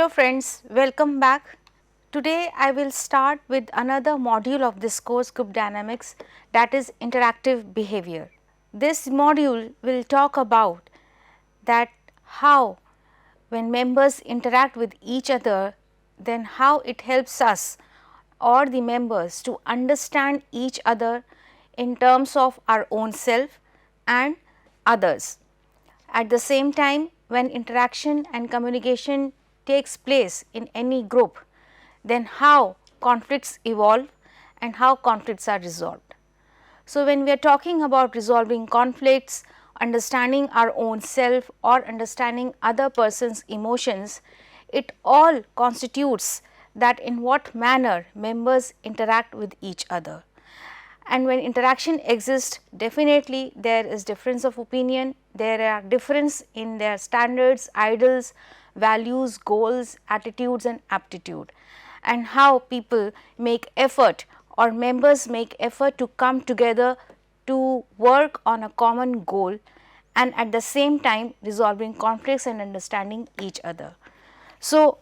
Hello friends, welcome back. Today I will start with another module of this course group dynamics, that is interactive behavior. This module will talk about that how when members interact with each other, then how it helps us or the members to understand each other in terms of our own self and others. At the same time, when interaction and communication takes place in any group, then how conflicts evolve and how conflicts are resolved. So, when we are talking about resolving conflicts, understanding our own self or understanding other person's emotions, it all constitutes that in what manner members interact with each other. And when interaction exists, definitely there is difference of opinion, there are difference in their standards, ideals, values, goals, attitudes and aptitude, and how people make effort or members make effort to come together to work on a common goal and at the same time resolving conflicts and understanding each other. So,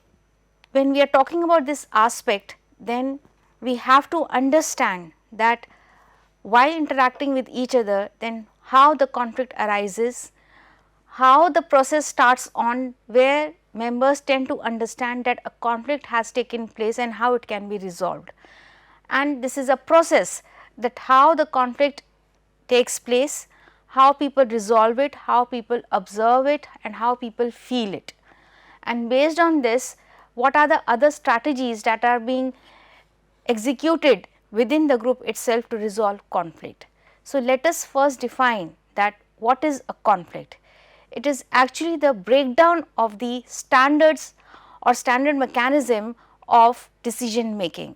when we are talking about this aspect, then we have to understand that while interacting with each other, then how the conflict arises, how the process starts on where members tend to understand that a conflict has taken place and how it can be resolved. And this is a process that how the conflict takes place, how people resolve it, how people observe it and how people feel it. And based on this, what are the other strategies that are being executed within the group itself to resolve conflict. So, let us first define that what is a conflict. It is actually the breakdown of the standards or standard mechanism of decision making.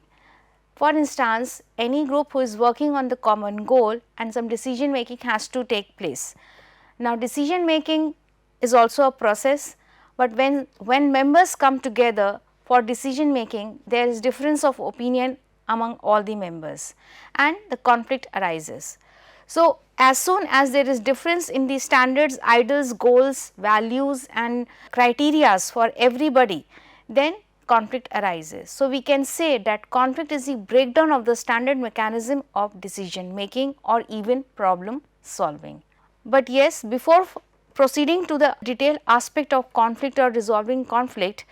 For instance, any group who is working on the common goal and some decision making has to take place. Now, decision making is also a process, but when members come together for decision making, there is difference of opinion among all the members and the conflict arises. So, as soon as there is difference in the standards, ideals, goals, values and criterias for everybody, then conflict arises. So, we can say that conflict is the breakdown of the standard mechanism of decision making or even problem solving. But yes, before proceeding to the detailed aspect of conflict or resolving conflict,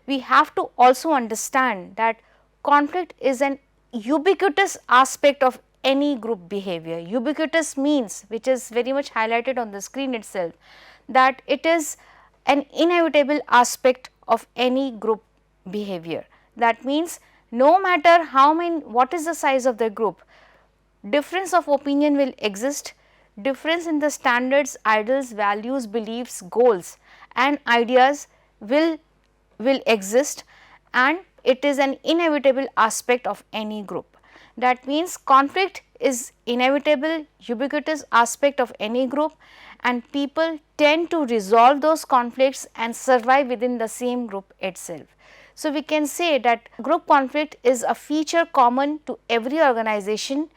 we have to also understand that conflict is an ubiquitous aspect of any group behavior. Ubiquitous means, which is very much highlighted on the screen itself, that it is an inevitable aspect of any group behavior. That means, no matter how many, what is the size of the group, difference of opinion will exist, difference in the standards, ideals, values, beliefs, goals and ideas will exist, and it is an inevitable aspect of any group. That means, conflict is inevitable, ubiquitous aspect of any group and people tend to resolve those conflicts and survive within the same group itself. So, we can say that group conflict is a feature common to every organization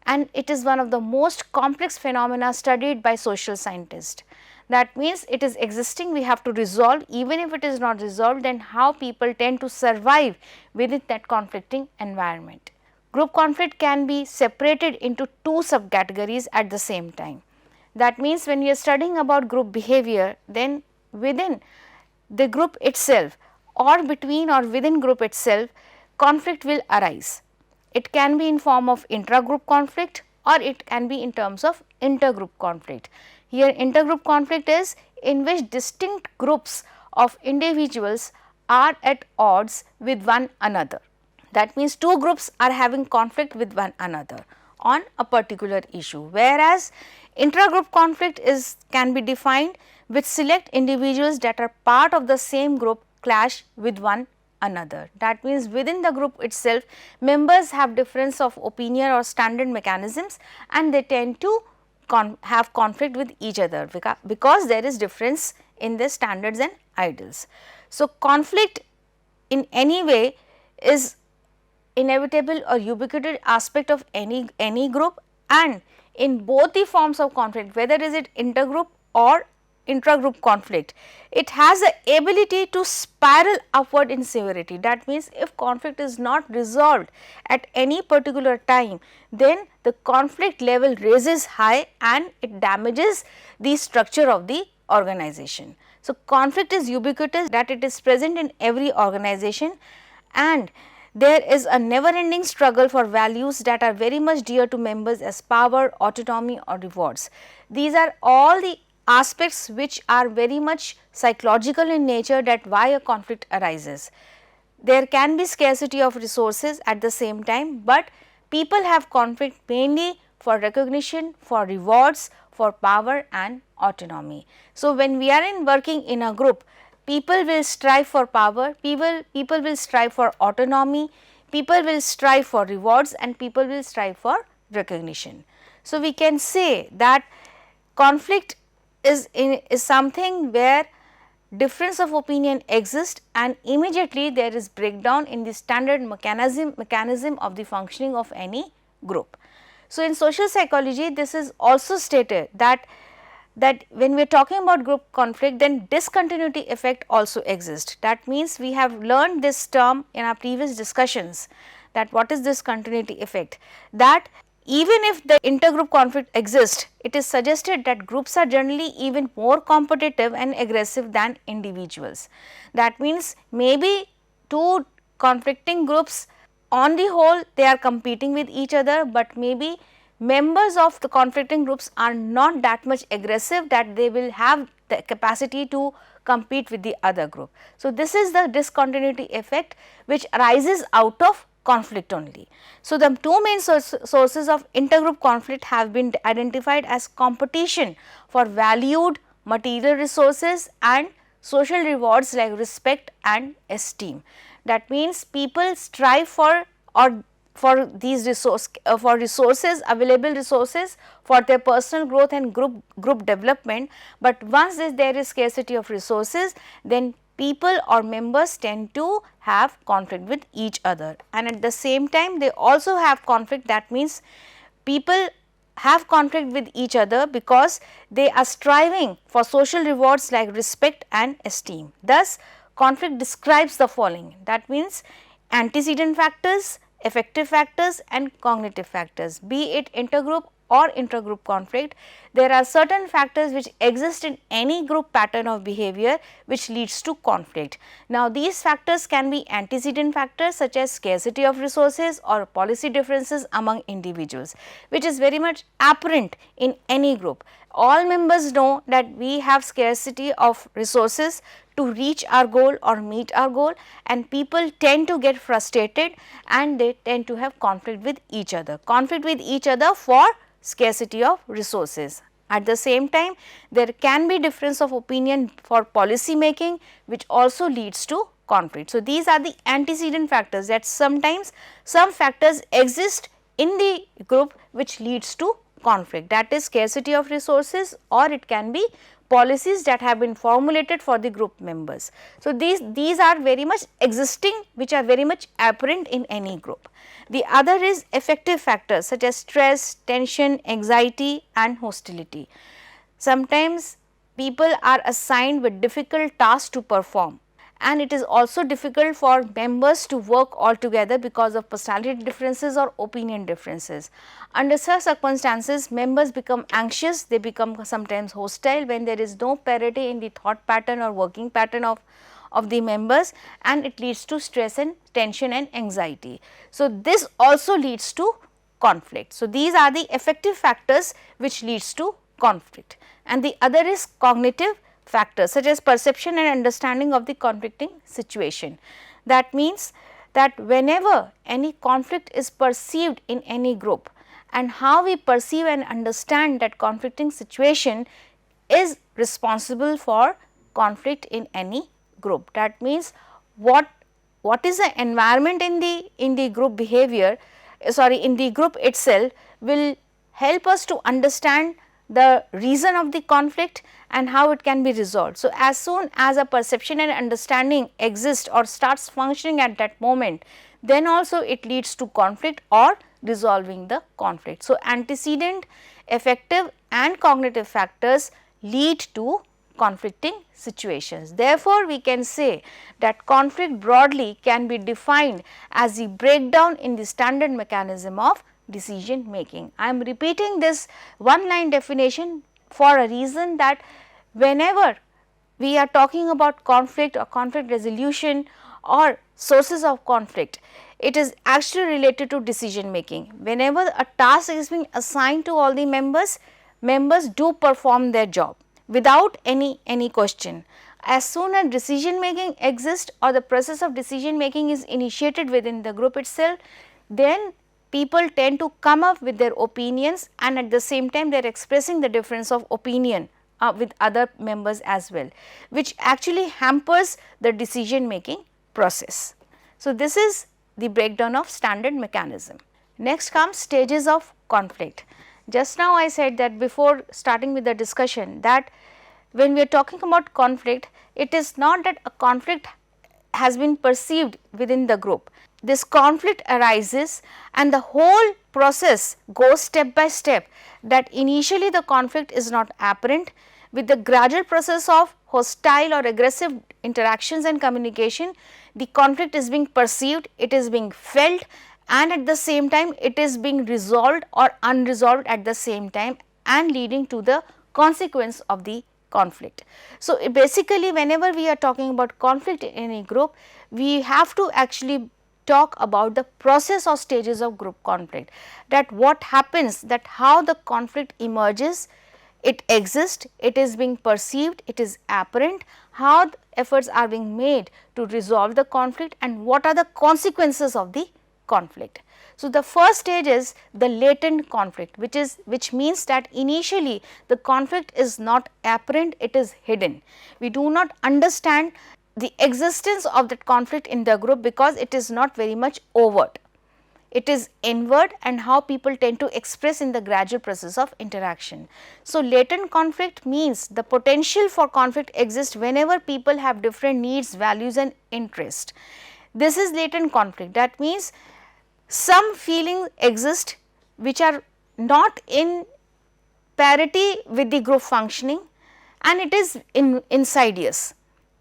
and it is one of the most complex phenomena studied by social scientists. That means, it is existing, we have to resolve, even if it is not resolved, then how people tend to survive within that conflicting environment. Group conflict can be separated into two subcategories at the same time. That means, when we are studying about group behavior, then within the group itself or between or within group itself, conflict will arise. It can be in form of intra-group conflict or it can be in terms of intergroup conflict. Here intergroup conflict is in which distinct groups of individuals are at odds with one another. That means, two groups are having conflict with one another on a particular issue, whereas intragroup conflict can be defined with select individuals that are part of the same group clash with one another. That means, within the group itself members have difference of opinion or standard mechanisms and they tend to have conflict with each other because there is difference in the standards and ideals. So, conflict in any way is inevitable or ubiquitous aspect of any group, and in both the forms of conflict, whether is it intergroup or intragroup conflict, it has the ability to spiral upward in severity. That means, if conflict is not resolved at any particular time, then the conflict level raises high and it damages the structure of the organization. So, conflict is ubiquitous, that it is present in every organization, and there is a never ending struggle for values that are very much dear to members as power, autonomy or rewards. These are all the aspects which are very much psychological in nature, that why a conflict arises. There can be scarcity of resources at the same time, but people have conflict mainly for recognition, for rewards, for power and autonomy. So, when we are working in a group, people will strive for power, people will strive for autonomy, people will strive for rewards and people will strive for recognition. So, we can say that conflict is something where difference of opinion exists and immediately there is breakdown in the standard mechanism of the functioning of any group. So, in social psychology, this is also stated that when we are talking about group conflict, then discontinuity effect also exists. That means, we have learned this term in our previous discussions, that what is discontinuity effect, that even if the intergroup conflict exists, it is suggested that groups are generally even more competitive and aggressive than individuals. That means, maybe two conflicting groups on the whole they are competing with each other, but maybe members of the conflicting groups are not that much aggressive that they will have the capacity to compete with the other group. So, this is the discontinuity effect which arises out of conflict only. So, the two main sources of intergroup conflict have been identified as competition for valued material resources and social rewards like respect and esteem. That means, people strive for these resources, available resources for their personal growth and group development, but once there is scarcity of resources, then people or members tend to have conflict with each other, and at the same time they also have conflict. That means, people have conflict with each other because they are striving for social rewards like respect and esteem. Thus, conflict describes the following, that means, antecedent factors, effective factors and cognitive factors. Be it intergroup or intragroup conflict, there are certain factors which exist in any group pattern of behavior which leads to conflict. Now, these factors can be antecedent factors such as scarcity of resources or policy differences among individuals, which is very much apparent in any group. All members know that we have scarcity of resources to reach our goal or meet our goal, and people tend to get frustrated and they tend to have conflict with each other for scarcity of resources. At the same time, there can be difference of opinion for policy making which also leads to conflict. So, these are the antecedent factors, that sometimes some factors exist in the group which leads to conflict, that is scarcity of resources, or it can be policies that have been formulated for the group members. So, these are very much existing, which are very much apparent in any group. The other is effective factors such as stress, tension, anxiety and hostility. Sometimes people are assigned with difficult tasks to perform, and it is also difficult for members to work all together because of personality differences or opinion differences. Under such circumstances, members become anxious, they become sometimes hostile when there is no parity in the thought pattern or working pattern of the members, and it leads to stress and tension and anxiety. So, this also leads to conflict. So, these are the effective factors which leads to conflict, and the other is cognitive factors such as perception and understanding of the conflicting situation. That means that whenever any conflict is perceived in any group, and how we perceive and understand that conflicting situation is responsible for conflict in any group. That means, what is the environment in the group behavior, in the group itself, will help us to understand the reason of the conflict and how it can be resolved. So, as soon as a perception and understanding exists or starts functioning at that moment, then also it leads to conflict or resolving the conflict. So, antecedent, effective and cognitive factors lead to conflicting situations. Therefore, we can say that conflict broadly can be defined as the breakdown in the standard mechanism of decision making. I am repeating this one line definition for a reason that whenever we are talking about conflict or conflict resolution or sources of conflict, it is actually related to decision making. Whenever a task is being assigned to all the members, members do perform their job without any question. As soon as decision making exists or the process of decision making is initiated within the group itself, then people tend to come up with their opinions, and at the same time they are expressing the difference of opinion with other members as well, which actually hampers the decision making process. So, this is the breakdown of standard mechanism. Next comes stages of conflict. Just now I said that before starting with the discussion that when we are talking about conflict, it is not that a conflict has been perceived within the group. This conflict arises and the whole process goes step by step, that initially the conflict is not apparent. With the gradual process of hostile or aggressive interactions and communication, the conflict is being perceived, it is being felt, and at the same time it is being resolved or unresolved at the same time, and leading to the consequence of the conflict. So, basically whenever we are talking about conflict in any group, we have to actually talk about the process or stages of group conflict, that what happens, that how the conflict emerges, it exists, it is being perceived, it is apparent, how efforts are being made to resolve the conflict, and what are the consequences of the conflict. So, the first stage is the latent conflict, which means that initially the conflict is not apparent, it is hidden. We do not understand the existence of that conflict in the group because it is not very much overt. It is inward, and how people tend to express in the gradual process of interaction. So, latent conflict means the potential for conflict exists whenever people have different needs, values and interest. This is latent conflict. That means some feelings exist which are not in parity with the group functioning, and it is insidious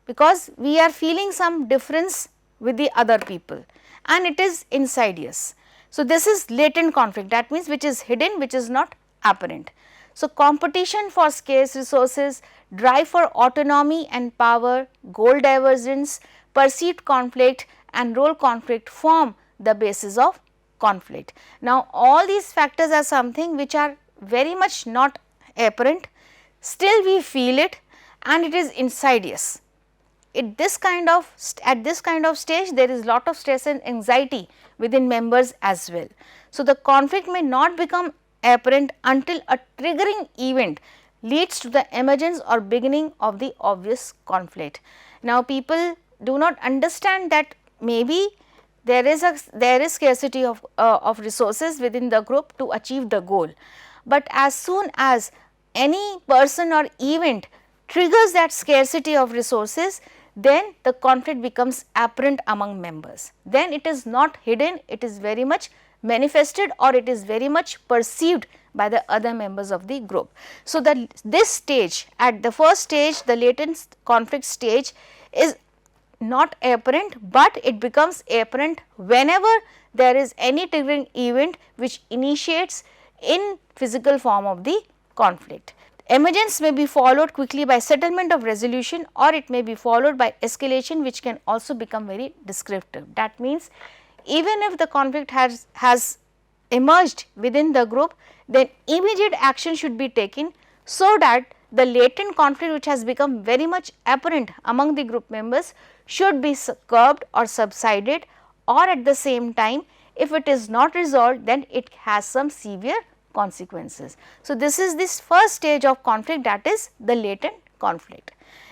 because we are feeling some difference with the other people and it is insidious. So, this is latent conflict, that means which is hidden, which is not apparent. So, competition for scarce resources, drive for autonomy and power, goal divergence, perceived conflict and role conflict form the basis of conflict. Now, all these factors are something which are very much not apparent, still we feel it and it is insidious. At this kind of stage, there is lot of stress and anxiety within members as well. So, the conflict may not become apparent until a triggering event leads to the emergence or beginning of the obvious conflict. Now, people do not understand that maybe there is scarcity of resources within the group to achieve the goal, but as soon as any person or event triggers that scarcity of resources, then the conflict becomes apparent among members. Then it is not hidden, it is very much manifested or it is very much perceived by the other members of the group. So, this stage, at the first stage, the latent conflict stage is not apparent, but it becomes apparent whenever there is any triggering event which initiates in physical form of the conflict. Emergence may be followed quickly by settlement of resolution, or it may be followed by escalation, which can also become very descriptive. That means, even if the conflict has emerged within the group, then immediate action should be taken so that the latent conflict which has become very much apparent among the group members should be curbed or subsided, or at the same time if it is not resolved, then it has some severe consequences. So, this is this first stage of conflict, that is the latent conflict.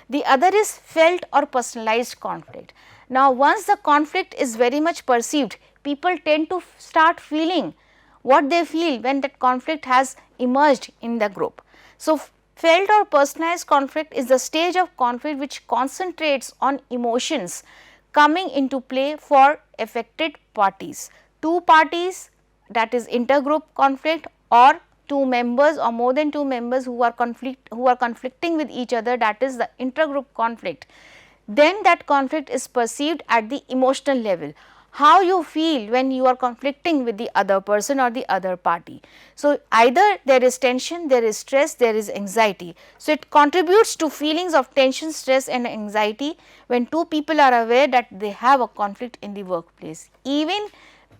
The other is felt or personalized conflict. Now, once the conflict is very much perceived, people tend to start feeling what they feel when that conflict has emerged in the group. So, felt or personalized conflict is the stage of conflict which concentrates on emotions coming into play for affected parties. Two parties, that is intergroup conflict or two members or more than two members who are conflicting with each other, that is the intergroup conflict, then that conflict is perceived at the emotional level. How you feel when you are conflicting with the other person or the other party. So, either there is tension, there is stress, there is anxiety. So, it contributes to feelings of tension, stress and anxiety when two people are aware that they have a conflict in the workplace. Even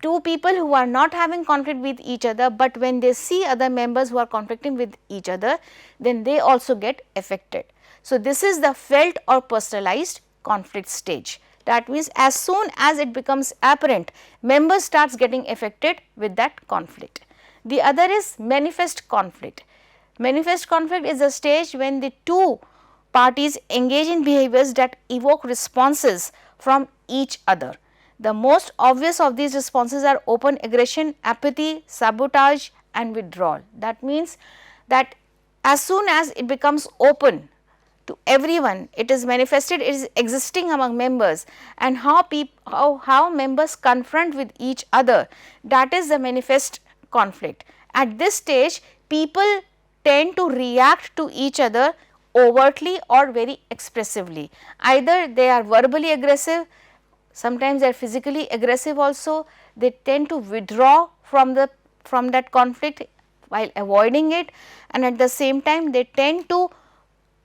two people who are not having conflict with each other, but when they see other members who are conflicting with each other, then they also get affected. So, this is the felt or personalized conflict stage. That means, as soon as it becomes apparent, members starts getting affected with that conflict. The other is manifest conflict. Manifest conflict is a stage when the two parties engage in behaviors that evoke responses from each other. The most obvious of these responses are open aggression, apathy, sabotage and withdrawal. That means that as soon as it becomes open to everyone, it is manifested, it is existing among members, and how members confront with each other, that is the manifest conflict. At this stage, people tend to react to each other overtly or very expressively. Either they are verbally aggressive, sometimes they are physically aggressive also, they tend to withdraw from that conflict while avoiding it, and at the same time they tend to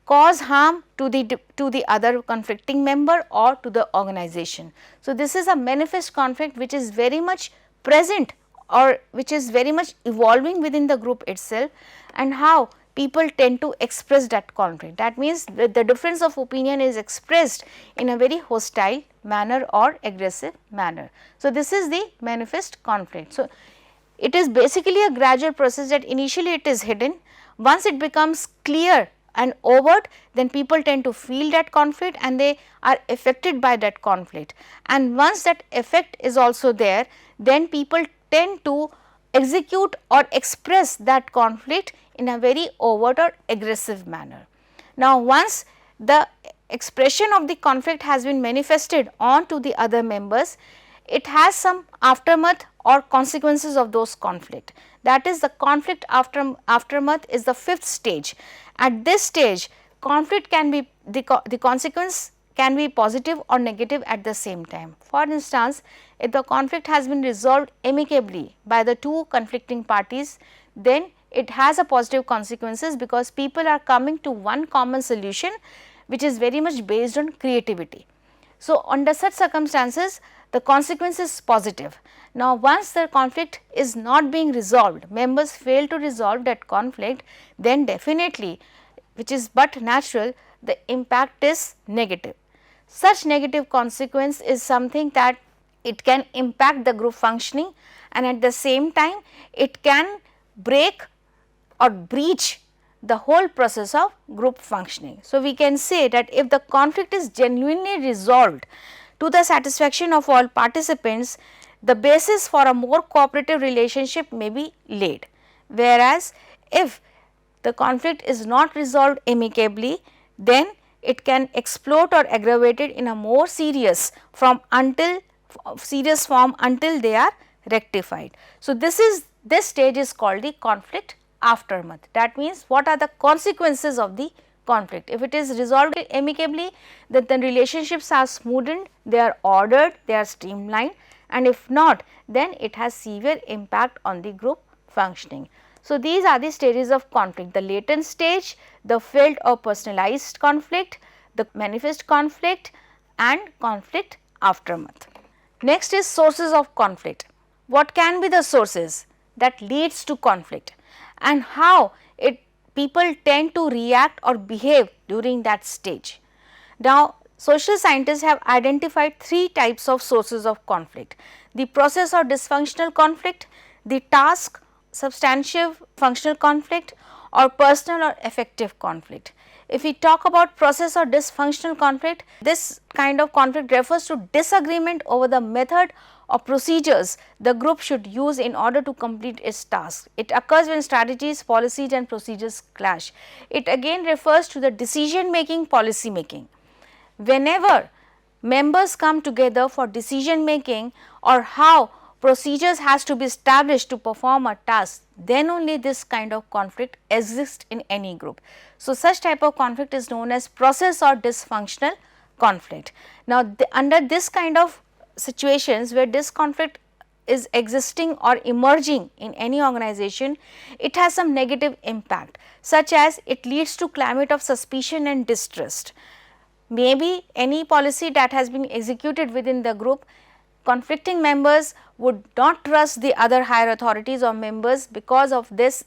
cause harm to the other conflicting member or to the organization. So, this is a manifest conflict which is very much present or which is very much evolving within the group itself, and how people tend to express that conflict. That means, the difference of opinion is expressed in a very hostile manner or aggressive manner. So, this is the manifest conflict. So, it is basically a gradual process that initially it is hidden. Once it becomes clear and overt, then people tend to feel that conflict and they are affected by that conflict. And once that effect is also there, then people tend to execute or express that conflict in a very overt or aggressive manner. Now, once the expression of the conflict has been manifested on to the other members, it has some aftermath or consequences of those conflict. That is, the conflict aftermath is the fifth stage. At this stage, conflict can be the consequence can be positive or negative at the same time. For instance, if the conflict has been resolved amicably by the two conflicting parties, then it has a positive consequences, because people are coming to one common solution which is very much based on creativity. So, under such circumstances, the consequence is positive. Now, once the conflict is not being resolved, members fail to resolve that conflict, then definitely, which is but natural, the impact is negative. Such negative consequence is something that it can impact the group functioning, and at the same time it can break or breach the whole process of group functioning. So, we can say that if the conflict is genuinely resolved to the satisfaction of all participants, the basis for a more cooperative relationship may be laid. Whereas, if the conflict is not resolved amicably, then it can explode or aggravate it in a more serious form until they are rectified. So, this stage is called the conflict aftermath. That means, what are the consequences of the conflict? If it is resolved amicably, then the relationships are smoothened, they are ordered, they are streamlined, and if not, then it has severe impact on the group functioning. So, these are the stages of conflict: the latent stage, the felt or personalized conflict, the manifest conflict and conflict aftermath. Next is sources of conflict. What can be the sources that leads to conflict, and how people tend to react or behave during that stage. Now, social scientists have identified three types of sources of conflict: the process or dysfunctional conflict, the task substantive functional conflict, or personal or affective conflict. If we talk about process or dysfunctional conflict, this kind of conflict refers to disagreement over the method or procedures the group should use in order to complete its task. It occurs when strategies, policies and procedures clash. It again refers to the decision making, policy making. Whenever members come together for decision making, or how procedures has to be established to perform a task, then only this kind of conflict exists in any group. So, such type of conflict is known as process or dysfunctional conflict. Now, under this kind of situations where this conflict is existing or emerging in any organization, it has some negative impact, such as it leads to climate of suspicion and distrust. Maybe any policy that has been executed within the group, conflicting members would not trust the other higher authorities or members because of this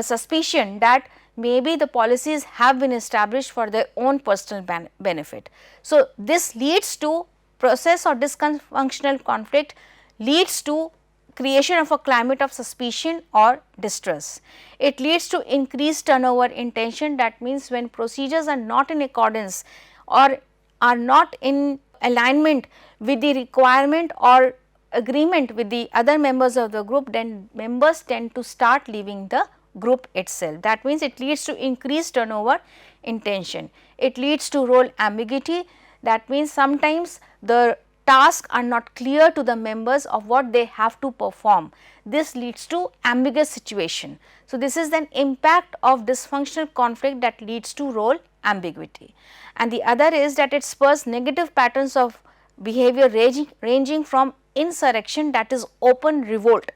suspicion that maybe the policies have been established for their own personal benefit. So, this leads to process or dysfunctional conflict, leads to creation of a climate of suspicion or distrust. It leads to increased turnover in tension, that means when procedures are not in accordance or are not in alignment with the requirement or agreement with the other members of the group, then members tend to start leaving the group itself. That means it leads to increased turnover in tension. It leads to role ambiguity, that means sometimes the tasks are not clear to the members of what they have to perform. This leads to ambiguous situation. So, this is an impact of dysfunctional conflict that leads to role ambiguity. And the other is that it spurs negative patterns of behavior ranging from insurrection, that is open revolt,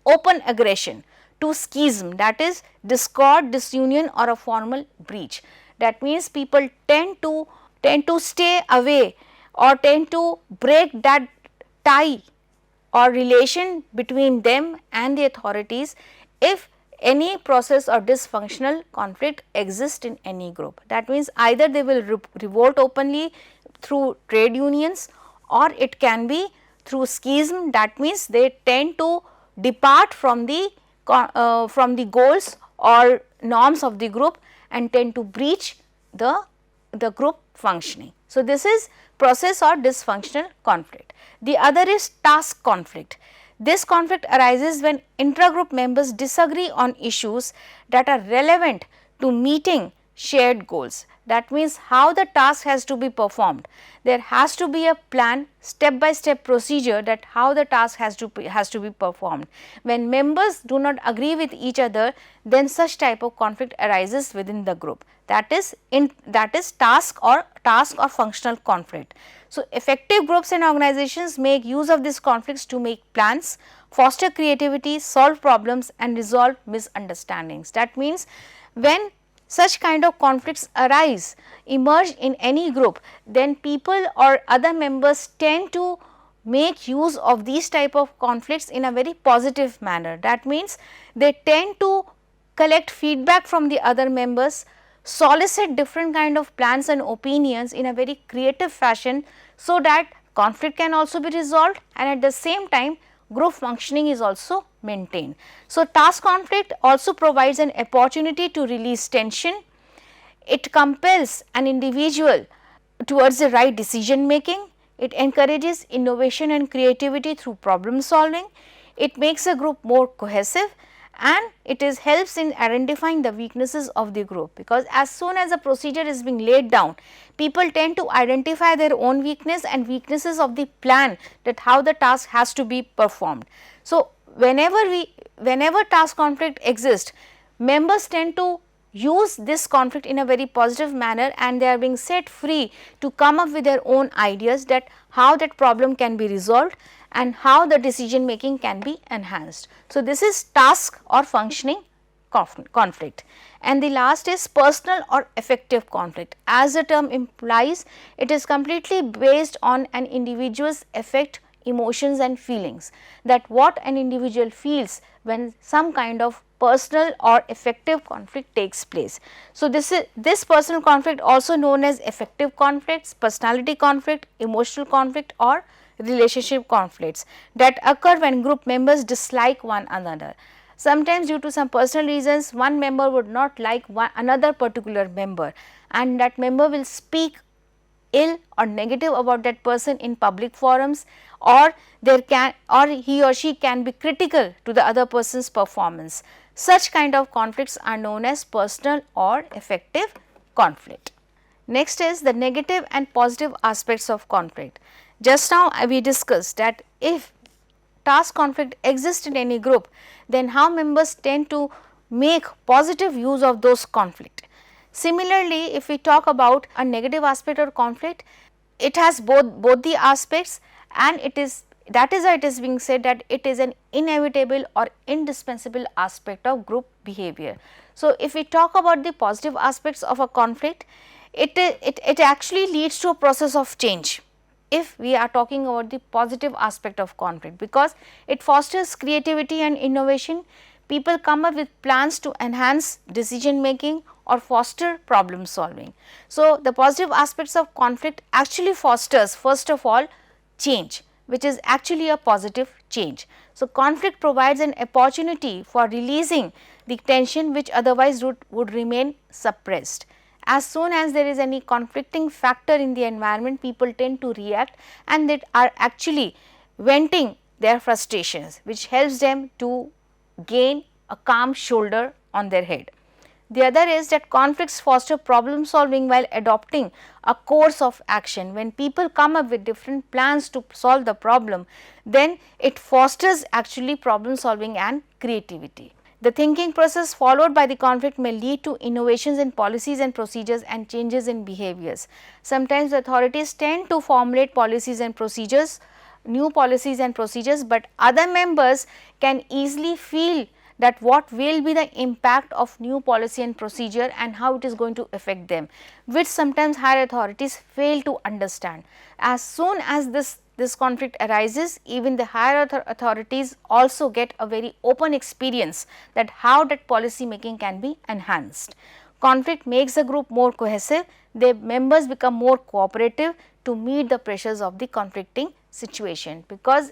open aggression, to schism, that is discord, disunion or a formal breach. That means people tend to stay away or tend to break that tie or relation between them and the authorities if any process or dysfunctional conflict exists in any group. That means either they will revolt openly through trade unions, or it can be through schism, that means they tend to depart from the goals or norms of the group and tend to breach the group functioning. So, this is process or dysfunctional conflict. The other is task conflict. This conflict arises when intragroup members disagree on issues that are relevant to meeting shared goals. That means how the task has to be performed. There has to be a plan, step by step procedure that how the task has to be performed. When members do not agree with each other, then such type of conflict arises within the group. That is task or functional conflict. So, effective groups and organizations make use of these conflicts to make plans, foster creativity, solve problems and resolve misunderstandings. That means when such kind of conflicts emerge in any group, then people or other members tend to make use of these type of conflicts in a very positive manner. That means they tend to collect feedback from the other members, solicit different kind of plans and opinions in a very creative fashion, so that conflict can also be resolved and at the same time group functioning is also maintained. So, task conflict also provides an opportunity to release tension. It compels an individual towards the right decision making. It encourages innovation and creativity through problem solving. It makes a group more cohesive, and it helps in identifying the weaknesses of the group, because as soon as a procedure is being laid down, people tend to identify their own weakness and weaknesses of the plan, that how the task has to be performed. So, whenever task conflict exists, members tend to use this conflict in a very positive manner, and they are being set free to come up with their own ideas that how that problem can be resolved and how the decision making can be enhanced. So, this is task or functioning conflict. And the last is personal or affective conflict. As the term implies, it is completely based on an individual's affect, emotions and feelings, that what an individual feels when some kind of personal or affective conflict takes place. So, this personal conflict also known as affective conflicts, personality conflict, emotional conflict or relationship conflicts that occur when group members dislike one another. Sometimes due to some personal reasons, one member would not like another particular member, and that member will speak ill or negative about that person in public forums, or he or she can be critical to the other person's performance. Such kind of conflicts are known as personal or affective conflict. Next is the negative and positive aspects of conflict. Just now we discussed that if task conflict exists in any group, then how members tend to make positive use of those conflict. Similarly, if we talk about a negative aspect or conflict, it has both the aspects, and that is why it is being said that it is an inevitable or indispensable aspect of group behavior. So, if we talk about the positive aspects of a conflict, it actually leads to a process of change. If we are talking about the positive aspect of conflict, because it fosters creativity and innovation, people come up with plans to enhance decision making or foster problem solving. So, the positive aspects of conflict actually fosters first of all change, which is actually a positive change. So, conflict provides an opportunity for releasing the tension which otherwise would remain suppressed. As soon as there is any conflicting factor in the environment, people tend to react and they are actually venting their frustrations, which helps them to gain a calm shoulder on their head. The other is that conflicts foster problem solving while adopting a course of action. When people come up with different plans to solve the problem, then it fosters actually problem solving and creativity. The thinking process followed by the conflict may lead to innovations in policies and procedures and changes in behaviors. Sometimes authorities tend to formulate policies and procedures, new policies and procedures, but other members can easily feel that what will be the impact of new policy and procedure and how it is going to affect them, which sometimes higher authorities fail to understand. As soon as this conflict arises, even the higher authorities also get a very open experience that how that policy making can be enhanced. Conflict makes the group more cohesive, the members become more cooperative to meet the pressures of the conflicting situation, because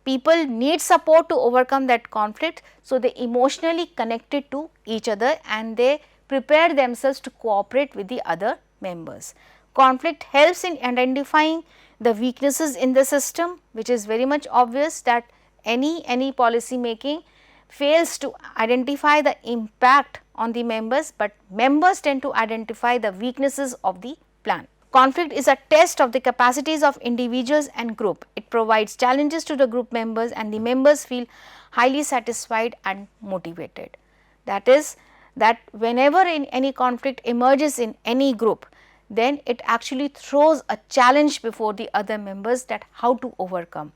people need support to overcome that conflict. So, they emotionally connected to each other and they prepare themselves to cooperate with the other members. Conflict helps in identifying the weaknesses in the system, which is very much obvious that any policy making fails to identify the impact on the members, but members tend to identify the weaknesses of the plan. Conflict is a test of the capacities of individuals and group. It provides challenges to the group members and the members feel highly satisfied and motivated. That is, that whenever any conflict emerges in any group, then it actually throws a challenge before the other members that how to overcome.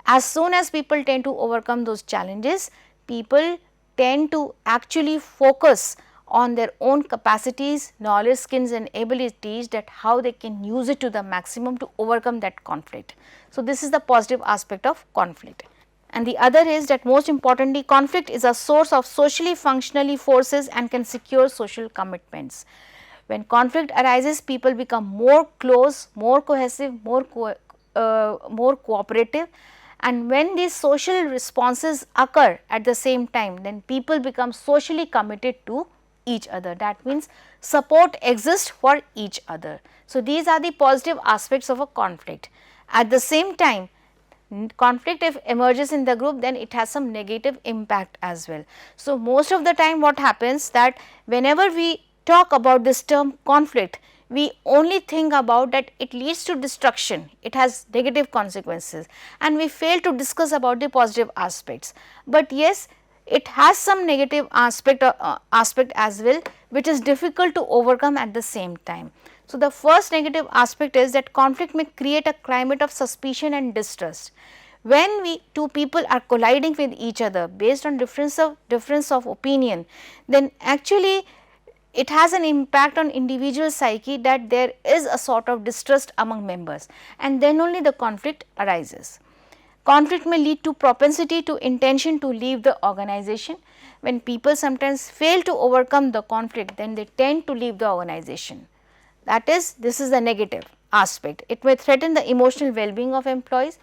As soon as people tend to overcome those challenges, people tend to actually focus on their own capacities, knowledge, skills and abilities, that how they can use it to the maximum to overcome that conflict. So, this is the positive aspect of conflict. And the other is that most importantly, conflict is a source of socially functionally forces and can secure social commitments. When conflict arises, people become more close, more cohesive, more cooperative, and when these social responses occur at the same time, then people become socially committed to each other. That means support exists for each other. So, these are the positive aspects of a conflict. At the same time, conflict if emerges in the group, then it has some negative impact as well. So, most of the time what happens that whenever we talk about this term conflict, we only think about that it leads to destruction, it has negative consequences, and we fail to discuss about the positive aspects. But yes, it has some negative aspect as well, which is difficult to overcome at the same time. So, the first negative aspect is that conflict may create a climate of suspicion and distrust. When two people are colliding with each other based on difference of opinion, then actually it has an impact on individual psyche, that there is a sort of distrust among members, and then only the conflict arises. Conflict may lead to propensity to intention to leave the organization. When people sometimes fail to overcome the conflict, then they tend to leave the organization. That is, this is the negative aspect. It may threaten the emotional well-being of employees.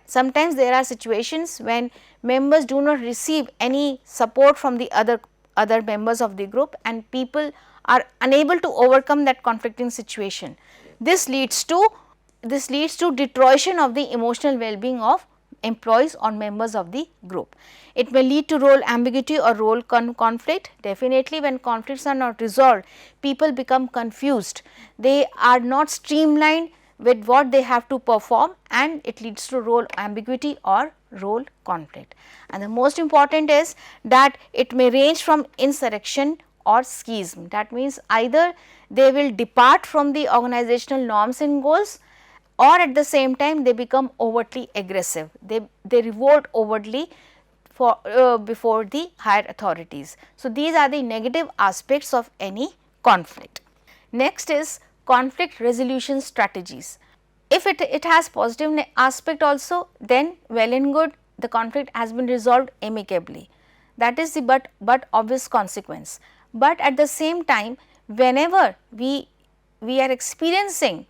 Sometimes there are situations when members do not receive any support from the other members of the group, and people are unable to overcome that conflicting situation. This leads to deterioration of the emotional well-being of employees or members of the group. It may lead to role ambiguity or role conflict. Definitely, when conflicts are not resolved, people become confused. They are not streamlined with what they have to perform, and it leads to role ambiguity or role conflict. And the most important is that it may range from insurrection or schism. That means either they will depart from the organizational norms and goals, or at the same time they become overtly aggressive, they revolt overtly for before the higher authorities. So, these are the negative aspects of any conflict. Next is conflict resolution strategies. If it has positive aspect also, then well and good, the conflict has been resolved amicably. That is the but obvious consequence. But at the same time, whenever we are experiencing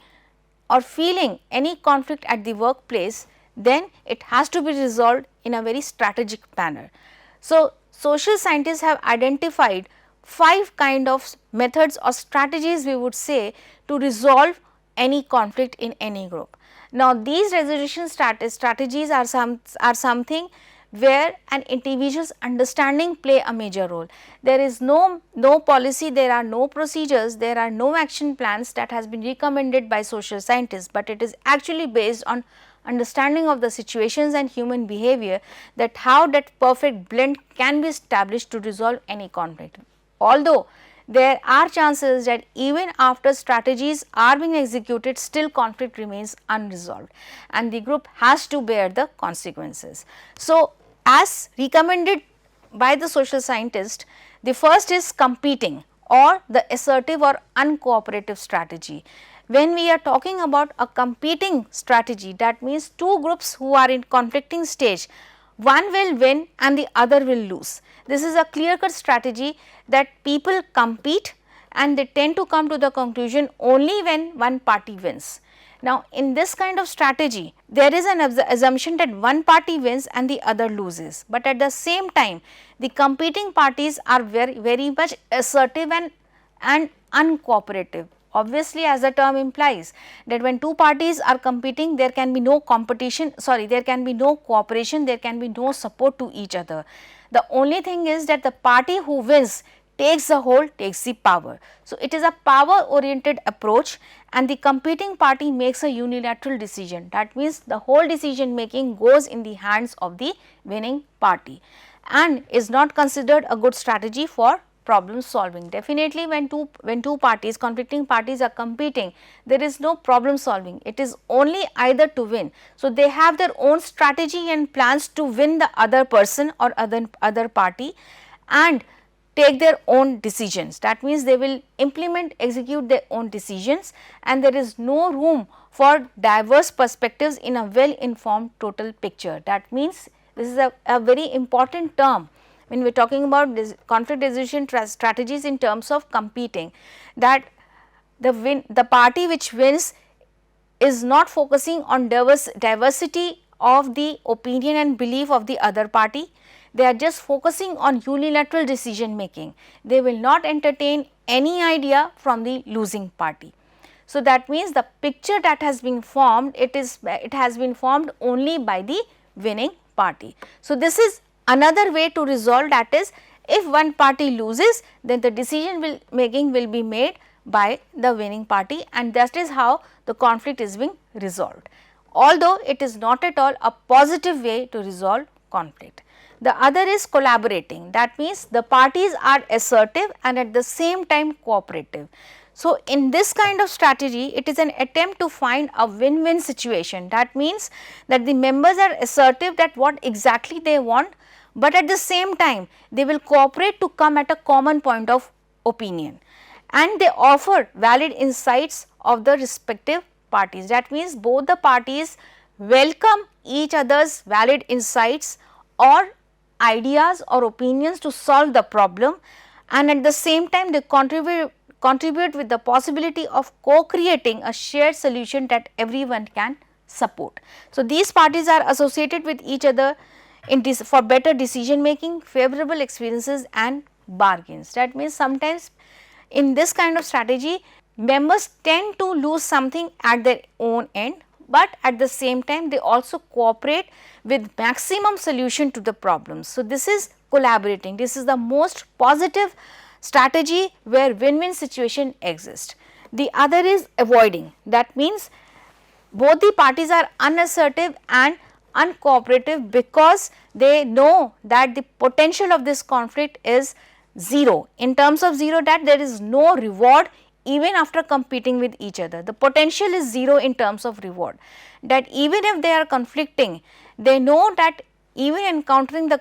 or feeling any conflict at the workplace, then it has to be resolved in a very strategic manner. So, social scientists have identified 5 kind of methods or strategies, we would say, to resolve any conflict in any group. Now, these resolution strategies are something where an individual's understanding play a major role. There is no policy, there are no procedures, there are no action plans that has been recommended by social scientists, but it is actually based on understanding of the situations and human behavior, that how that perfect blend can be established to resolve any conflict. Although there are chances that even after strategies are being executed, still conflict remains unresolved and the group has to bear the consequences. So, as recommended by the social scientist, the first is competing or the assertive or uncooperative strategy. When we are talking about a competing strategy, that means two groups who are in conflicting stage, one will win and the other will lose. This is a clear cut strategy that people compete and they tend to come to the conclusion only when one party wins. Now, in this kind of strategy, there is an assumption that one party wins and the other loses, but at the same time the competing parties are very much assertive and uncooperative. Obviously, as the term implies, that when two parties are competing, there can be no competition, there can be no cooperation, there can be no support to each other. The only thing is that the party who wins takes the whole, takes the power. So, it is a power oriented approach and the competing party makes a unilateral decision. That means, the whole decision making goes in the hands of the winning party and is not considered a good strategy for problem solving. Definitely, when two parties, conflicting parties are competing, there is no problem solving, it is only either to win. So, they have their own strategy and plans to win the other person or other party and take their own decisions. That means, they will execute their own decisions and there is no room for diverse perspectives in a well informed total picture. That means, this is a very important term when we are talking about this conflict resolution strategies in terms of competing, that the party which wins is not focusing on diversity of the opinion and belief of the other party. They are just focusing on unilateral decision making. They will not entertain any idea from the losing party. So, that means the picture that has been formed, it has been formed only by the winning party. So, this is another way to resolve, that is, if one party loses, then the decision making will be made by the winning party and that is how the conflict is being resolved. Although it is not at all a positive way to resolve conflict. The other is collaborating, that means the parties are assertive and at the same time cooperative. So, in this kind of strategy, it is an attempt to find a win-win situation. That means that the members are assertive that what exactly they want, but at the same time they will cooperate to come at a common point of opinion and they offer valid insights of the respective parties. That means, both the parties welcome each other's valid insights or ideas or opinions to solve the problem and at the same time they contribute with the possibility of co-creating a shared solution that everyone can support. So, these parties are associated with each other for better decision making, favorable experiences and bargains. That means, sometimes in this kind of strategy, members tend to lose something at their own end, but at the same time they also cooperate with maximum solution to the problems. So, this is collaborating, this is the most positive strategy where win-win situation exists. The other is avoiding, that means both the parties are unassertive and uncooperative because they know that the potential of this conflict is 0. In terms of 0, that there is no reward even after competing with each other. The potential is 0 in terms of reward, that even if they are conflicting, they know that even encountering the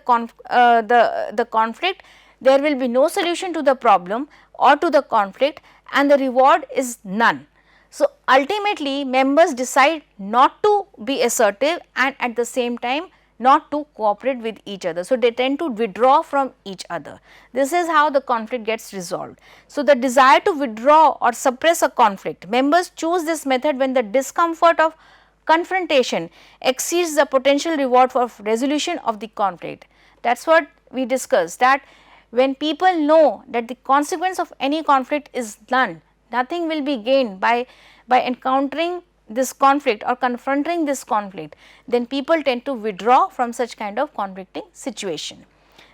conflict, there will be no solution to the problem or to the conflict, and the reward is none. So, ultimately members decide not to be assertive and at the same time not to cooperate with each other. So, they tend to withdraw from each other. This is how the conflict gets resolved. So, the desire to withdraw or suppress a conflict, members choose this method when the discomfort of confrontation exceeds the potential reward for resolution of the conflict. That is what we discussed, that when people know that the consequence of any conflict is none, nothing will be gained by encountering this conflict or confronting this conflict, then people tend to withdraw from such kind of conflicting situation.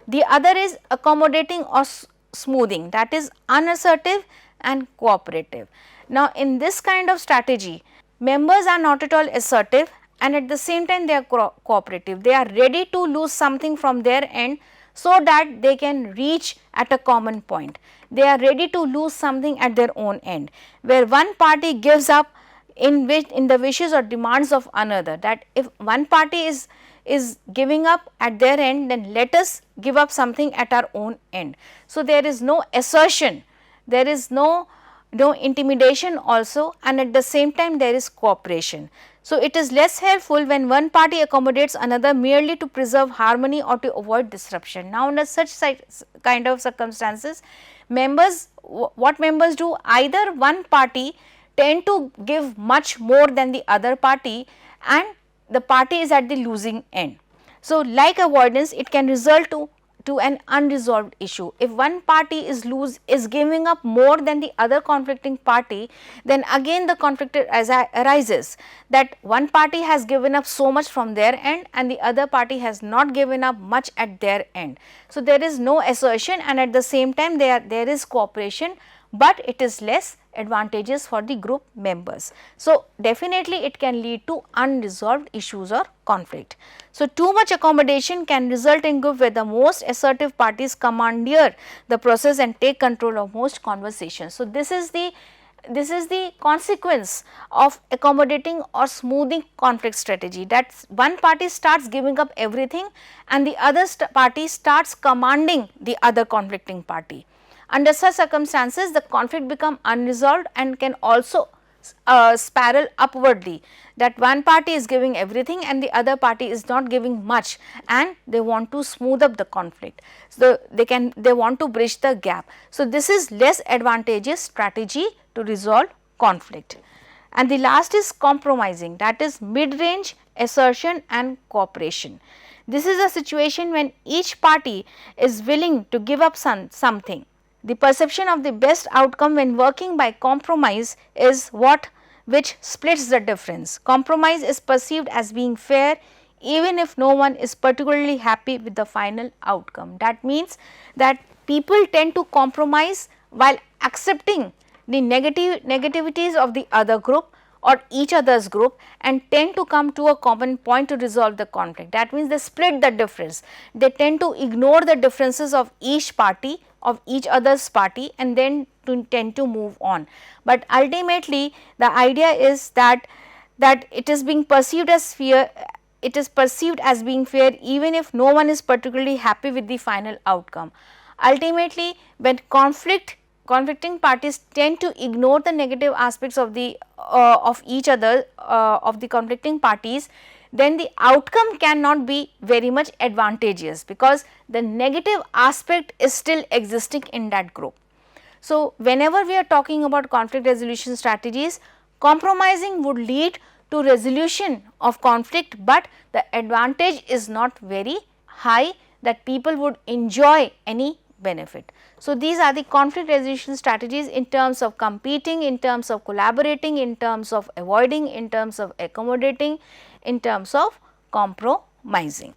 The other is accommodating or smoothing, that is unassertive and cooperative. Now, in this kind of strategy, members are not at all assertive and at the same time they are cooperative. They are ready to lose something from their end so that they can reach at a common point. They are ready to lose something at their own end, where one party gives up in the wishes or demands of another, that if one party is giving up at their end, then let us give up something at our own end. So, there is no assertion, there is no intimidation also, and at the same time there is cooperation. So, it is less helpful when one party accommodates another merely to preserve harmony or to avoid disruption. Now, under such kind of circumstances, what members do, either one party tend to give much more than the other party and the party is at the losing end. So, like avoidance, it can result to an unresolved issue. If one party is giving up more than the other conflicting party, then again the conflict arises, that one party has given up so much from their end and the other party has not given up much at their end. So, there is no assertion and at the same time there is cooperation, but it is less advantageous for the group members. So, definitely it can lead to unresolved issues or conflict. So, too much accommodation can result in group where the most assertive parties commandeer the process and take control of most conversations. So, this is the consequence of accommodating or smoothing conflict strategy, that one party starts giving up everything and the other party starts commanding the other conflicting party. Under such circumstances, the conflict become unresolved and can also spiral upwardly, that one party is giving everything and the other party is not giving much and they want to smooth up the conflict. So, they want to bridge the gap. So, this is less advantageous strategy to resolve conflict. And the last is compromising, that is mid-range assertion and cooperation. This is a situation when each party is willing to give up something. The perception of the best outcome when working by compromise is which splits the difference. Compromise is perceived as being fair even if no one is particularly happy with the final outcome. That means that people tend to compromise while accepting the negativities of the other group or each other's group and tend to come to a common point to resolve the conflict. That means they split the difference. They tend to ignore the differences of each party, of each other's party, and then tend to move on. But ultimately the idea is that it is being perceived as fair, it is perceived as being fair even if no one is particularly happy with the final outcome. Ultimately, when conflicting parties tend to ignore the negative aspects of the of each other of the conflicting parties, then the outcome cannot be very much advantageous because the negative aspect is still existing in that group. So, whenever we are talking about conflict resolution strategies, compromising would lead to resolution of conflict, but the advantage is not very high that people would enjoy any benefit. So, these are the conflict resolution strategies in terms of competing, in terms of collaborating, in terms of avoiding, in terms of accommodating, in terms of compromising.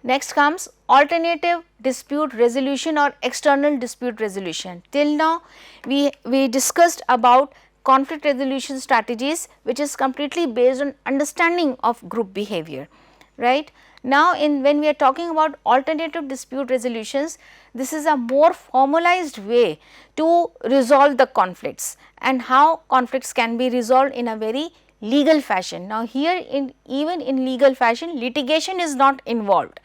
Next comes alternative dispute resolution or external dispute resolution. Till now we discussed about conflict resolution strategies which is completely based on understanding of group behavior, right. Now, when we are talking about alternative dispute resolutions, this is a more formalized way to resolve the conflicts and how conflicts can be resolved in a very legal fashion. Now, here even in legal fashion, litigation is not involved,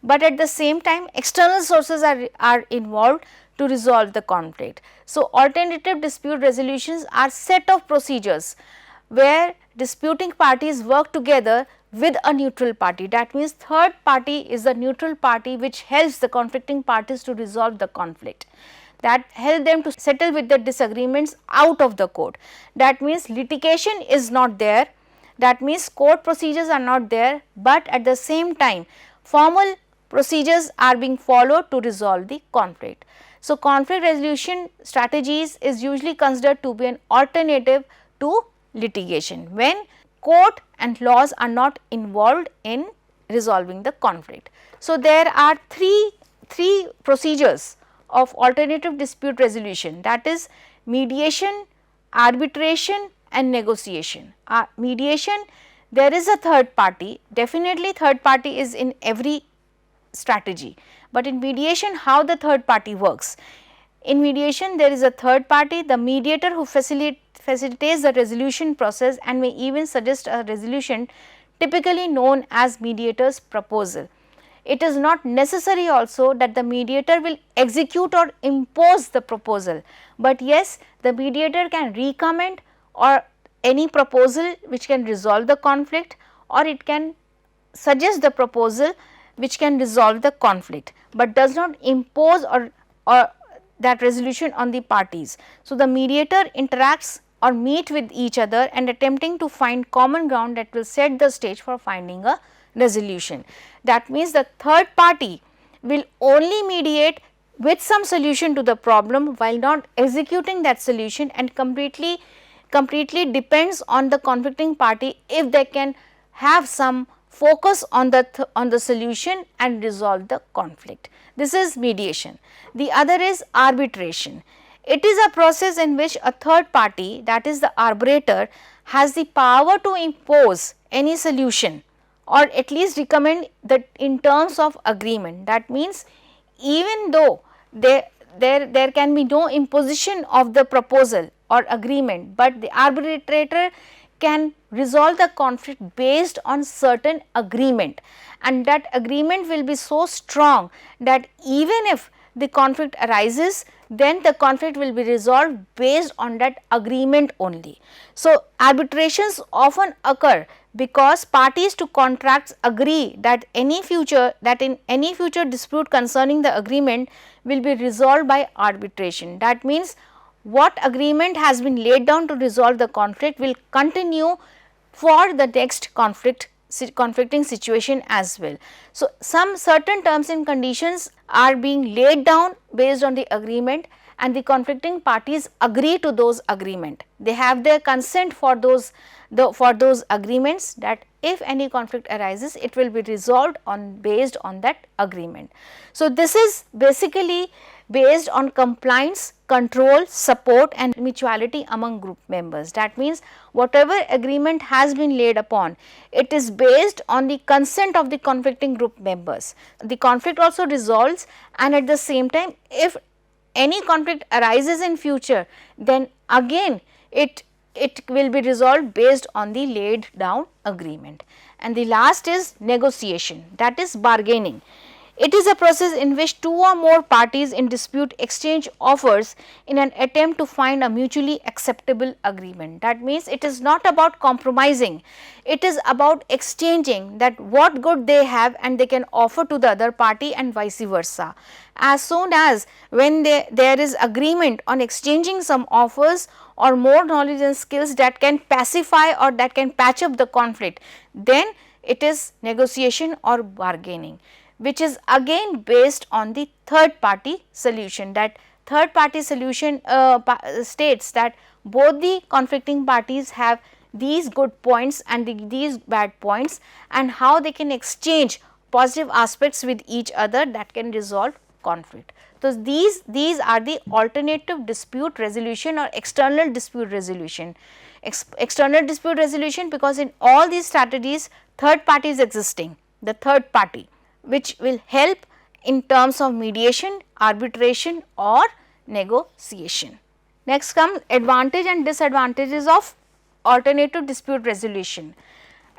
but at the same time external sources are involved to resolve the conflict. So, alternative dispute resolutions are set of procedures where disputing parties work together with a neutral party. That means, third party is the neutral party which helps the conflicting parties to resolve the conflict, that help them to settle with the disagreements out of the court. That means, litigation is not there, that means court procedures are not there, but at the same time formal procedures are being followed to resolve the conflict. So, conflict resolution strategies is usually considered to be an alternative to litigation when court and laws are not involved in resolving the conflict. So, there are three procedures of alternative dispute resolution, that is mediation, arbitration and negotiation. Mediation, there is a third party, definitely third party is in every strategy, but in mediation how the third party works. In mediation there is a third party, the mediator who facilitates the resolution process and may even suggest a resolution, typically known as mediator's proposal. It is not necessary also that the mediator will execute or impose the proposal, but yes, the mediator can recommend or any proposal which can resolve the conflict, or it can suggest the proposal which can resolve the conflict, but does not impose or that resolution on the parties. So, the mediator interacts or meet with each other and attempting to find common ground that will set the stage for finding a resolution. That means, the third party will only mediate with some solution to the problem while not executing that solution, and completely depends on the conflicting party if they can have some focus on the solution and resolve the conflict. This is mediation. The other is arbitration. It is a process in which a third party, that is the arbitrator, has the power to impose any solution or at least recommend that in terms of agreement. That means, even though there can be no imposition of the proposal or agreement, but the arbitrator can resolve the conflict based on certain agreement, and that agreement will be so strong that even if the conflict arises, then the conflict will be resolved based on that agreement only. So, arbitrations often occur because parties to contracts agree that in any future dispute concerning the agreement will be resolved by arbitration. That means, what agreement has been laid down to resolve the conflict will continue for the next conflicting situation as well. So, some certain terms and conditions are being laid down based on the agreement, and the conflicting parties agree to those agreement. They have their consent for those agreements, that if any conflict arises, it will be resolved based on that agreement. So, this is basically based on compliance, control, support and mutuality among group members. That means, whatever agreement has been laid upon, it is based on the consent of the conflicting group members. The conflict also resolves, and at the same time, if any conflict arises in future, then again it will be resolved based on the laid down agreement. And the last is negotiation, that is bargaining. It is a process in which two or more parties in dispute exchange offers in an attempt to find a mutually acceptable agreement. That means, it is not about compromising, it is about exchanging that what good they have and they can offer to the other party, and vice versa. As soon as when there is agreement on exchanging some offers or more knowledge and skills that can pacify or that can patch up the conflict, then it is negotiation or bargaining, which is again based on the third party solution. That third party solution states that both the conflicting parties have these good points and these bad points, and how they can exchange positive aspects with each other that can resolve conflict. So, these are the alternative dispute resolution or external dispute resolution. External dispute resolution, because in all these strategies third party is existing, the third party which will help in terms of mediation, arbitration or negotiation. Next comes advantage and disadvantages of alternative dispute resolution.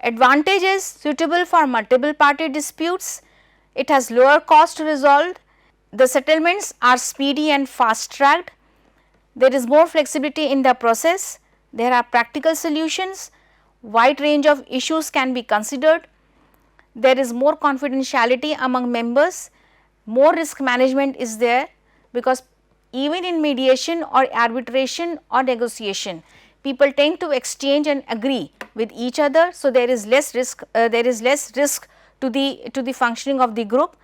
Advantage is suitable for multiple party disputes, it has lower cost to resolve, the settlements are speedy and fast tracked, there is more flexibility in the process, there are practical solutions, wide range of issues can be considered, there is more confidentiality among members, more risk management is there, because even in mediation or arbitration or negotiation, people tend to exchange and agree with each other. So, there is less risk to the functioning of the group,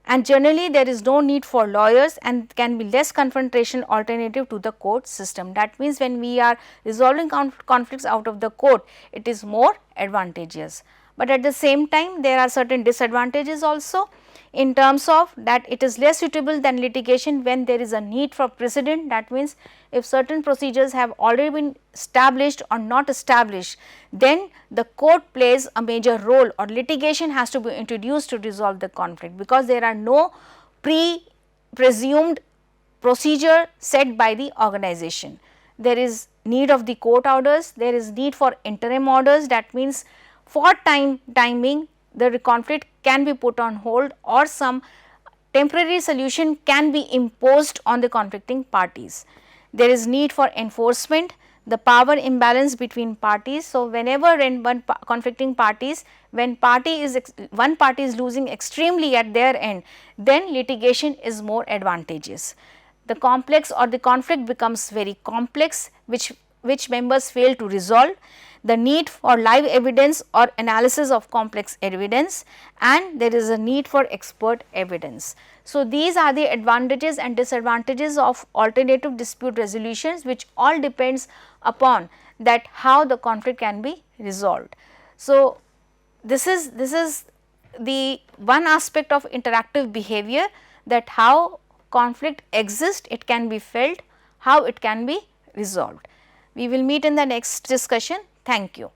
and generally there is no need for lawyers and can be less confrontation alternative to the court system. That means, when we are resolving conflicts out of the court, it is more advantageous. But at the same time, there are certain disadvantages also, in terms of that it is less suitable than litigation when there is a need for precedent. That means, if certain procedures have already been established or not established, then the court plays a major role, or litigation has to be introduced to resolve the conflict, because there are no presumed procedure set by the organization. There is need of the court orders, there is need for interim orders. That means, for timing the conflict can be put on hold, or some temporary solution can be imposed on the conflicting parties. There is need for enforcement, the power imbalance between parties. So, whenever in conflicting parties, when one party is losing extremely at their end, then litigation is more advantageous. The complex or the conflict becomes very complex, which members fail to resolve, the need for live evidence or analysis of complex evidence, and there is a need for expert evidence. So, these are the advantages and disadvantages of alternative dispute resolutions, which all depends upon that how the conflict can be resolved. So, this is the one aspect of interactive behavior, that how conflict exists, it can be felt, how it can be resolved. We will meet in the next discussion. Thank you.